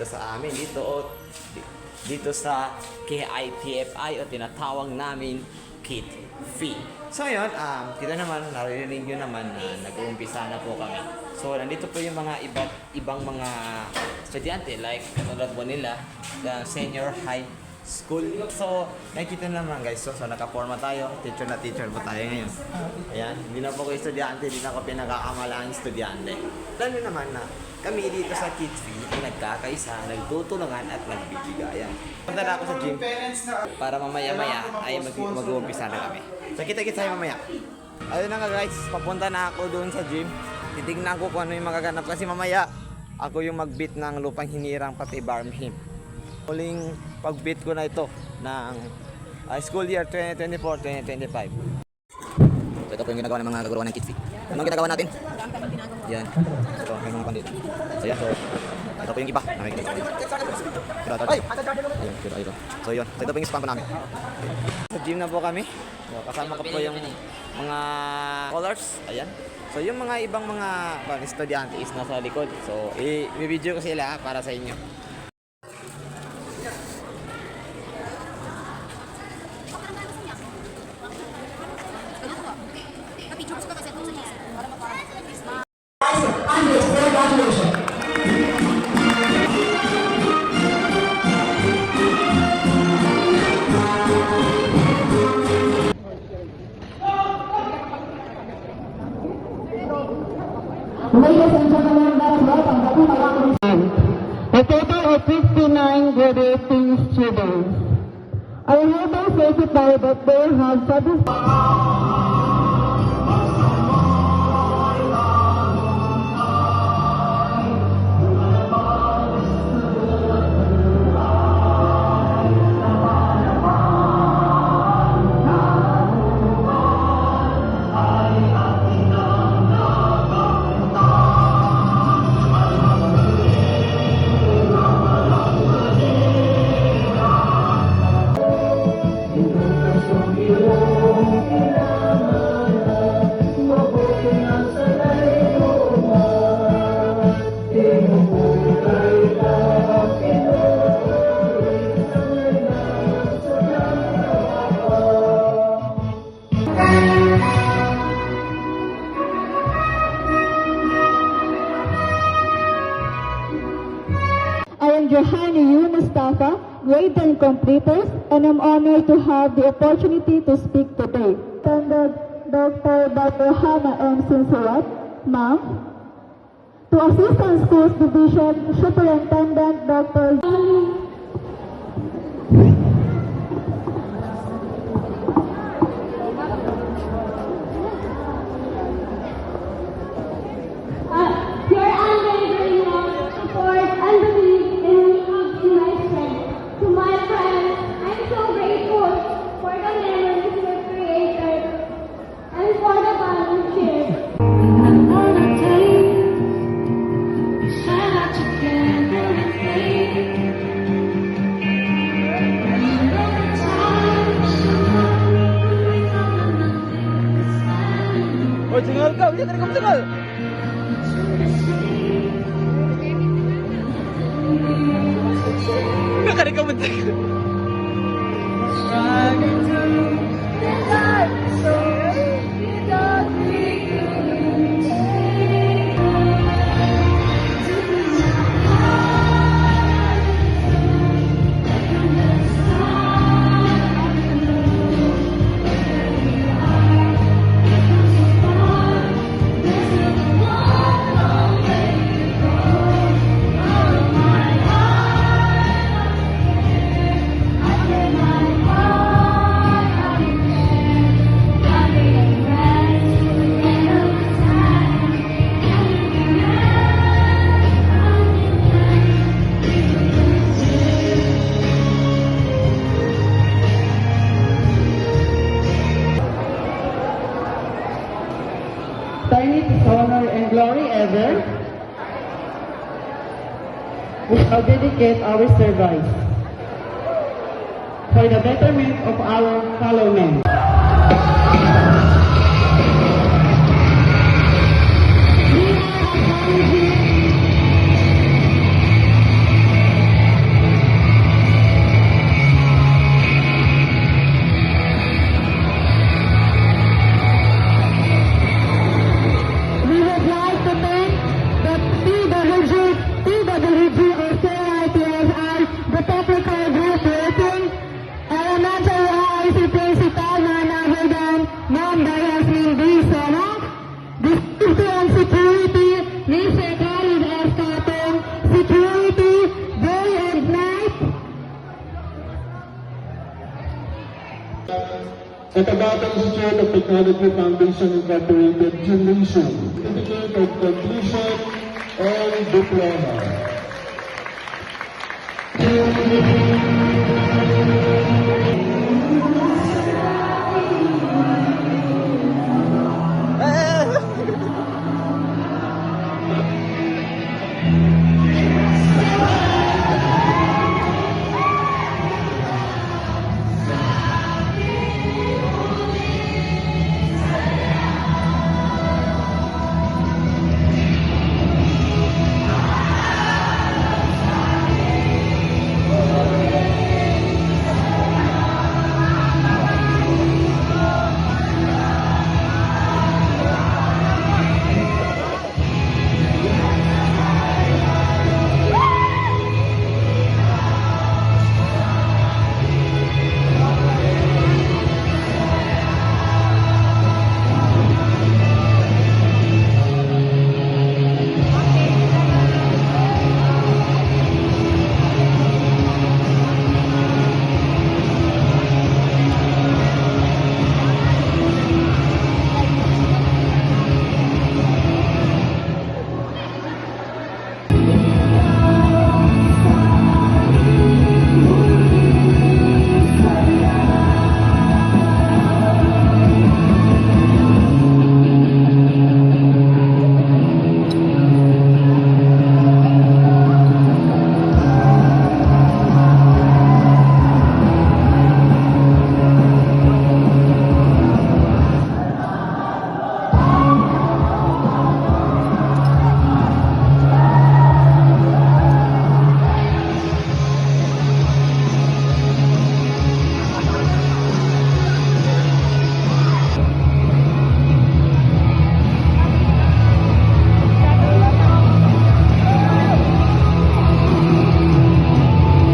dito sa amin, dito sa KITFI o tinatawag namin Kit Fee. So yun, kita naman, narinig nyo naman na nag-uumpisa na po kami. So nandito po yung mga ibang mga estudyante like katulad po nila, the senior high school. So nakikita naman guys, so nakaporma tayo, teacher na teacher po tayo ngayon. Ayan, hindi na po ko estudyante, hindi na ako pinag-aamalang estudyante. Lalo naman na kami dito sa Kids Fee ay nagkakaisa, nagtutulungan at nagbibigayan. Punta na ako sa gym para mamaya-maya ay mag-uumpisa na kami. So kita-kita tayo mamaya. Ayun na nga guys, papunta na ako doon sa gym. Titignan ko kung ano yung magaganap kasi mamaya ako yung mag-beat ng Lupang Hinirang pati Barm Him. Huling pag-beat ko na ito ng school year 2024-2025. So ito po yung ginagawa ng mga kagurawan ng Kids Fee. Anong ginagawa natin? Yan. Ito, may mga pandito. So yan, so ito po yung iba. Nakikita ko dito. So yun, so ito po yung spam po namin. Sa gym na po kami. So, kasama ko po yung mga colors. Ayan. So yung mga ibang mga estudyante is nasa likod. So i-video ko sila para sa inyo. Ladies and gentlemen, let's welcome a total of 59 graduating students. I am hereby certify that they have satisfied. Johanny U. Mustafa, grade 10 completers, and I'm honored to have the opportunity to speak today. Attended Dr. Hannah M. Sinsurat, Ma'am. To Assistant Schools Division Superintendent Dr. Your unwavering love, support, and belief in my strength. To my friends, I'm so grateful for the memories we've created and for the bond we've shared. Remember the day we sat out together and played. Remember the times we thought that nothing could stand. Oh, tinggal kau, dia kena tinggal. Kali kau bentak. Tiny honor and glory ever, we shall dedicate our service for the betterment of our fellow men. Cotabato Institute of Technology Foundation Incorporated, Gymnasium, Certificate of Completion and Diploma.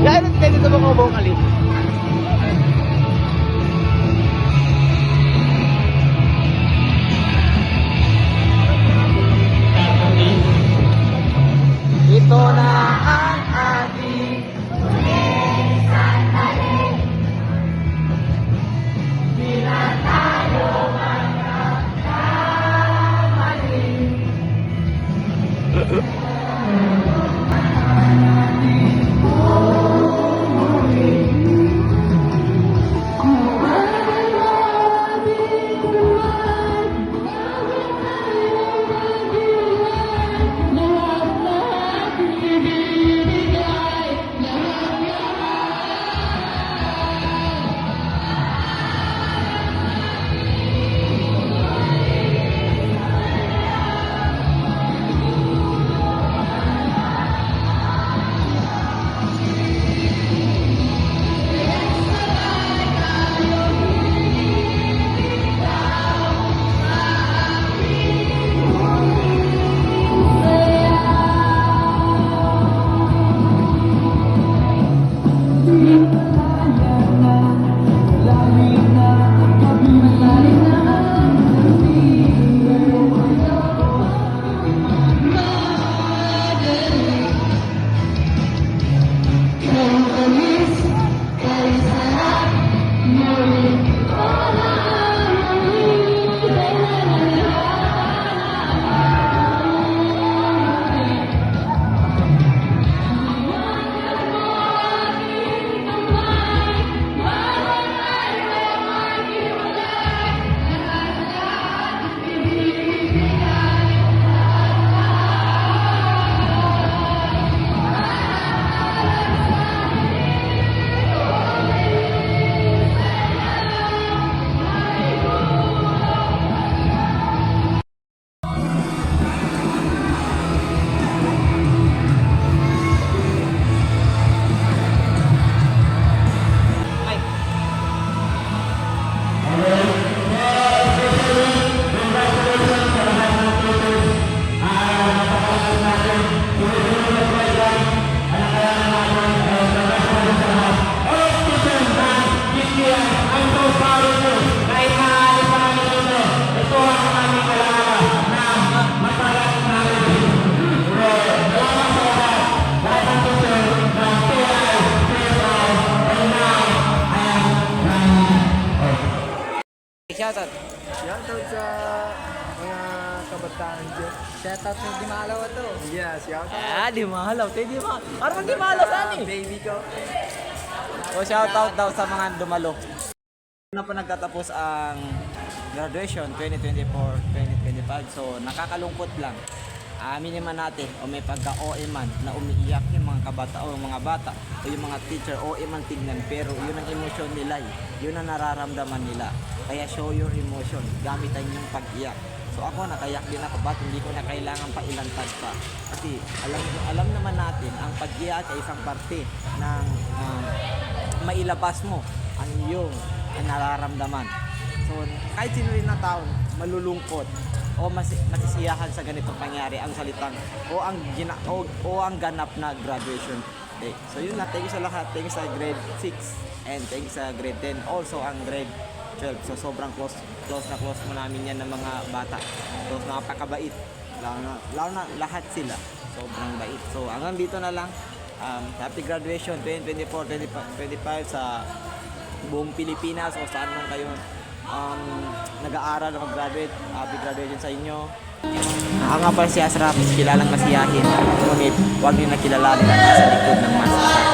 Gano'n kayo dito mga bukali? Ito na ang ating shoutout. Shoutout sa mga kabataan dyan. Shoutout sa Dimalaw to. Yeah, shoutout. Ah, di mahalaw. Te, di mahalaw. Parang di mahalaw saan eh. Baby ko. O shoutout daw sa mga dumalo. Na pa nagtatapos ang graduation 2024-2025. So nakakalungkot lang. Aminin man natin o may pagka-OE man na umiiyak yung mga kabata o yung mga bata o yung mga teacher OE man tignan, pero yun ang emosyon nila eh. Yun ang nararamdaman nila. Kaya show your emotion, gamitan yung pag-iyak. So ako nakayak din ako, ba't hindi ko na kailangan pa ilantad pa? Kasi alam naman natin ang pag-iyak ay isang parte ng mailabas mo ang iyong nararamdaman. So kahit sino rin na tao malulungkot o masisiyahan sa ganitong pangyari ang salitang o ang ganap na graduation day. So yun lang, thank you sa lahat. Thank you sa grade 6 and thank you sa grade 10, also ang grade 12. So sobrang close mo namin yan ng mga bata. So napakabait. Lalo na lahat sila. Sobrang bait. So hanggang dito na lang. Happy graduation 2024-2025 sa buong Pilipinas o saan man kayo nag-aaral o mag-graduate. Happy graduation sa inyo. Ako nga pala si Asraf, kilalang masiyahin. Ngunit huwag niyo nakilalanin ang nasa likod ng mask.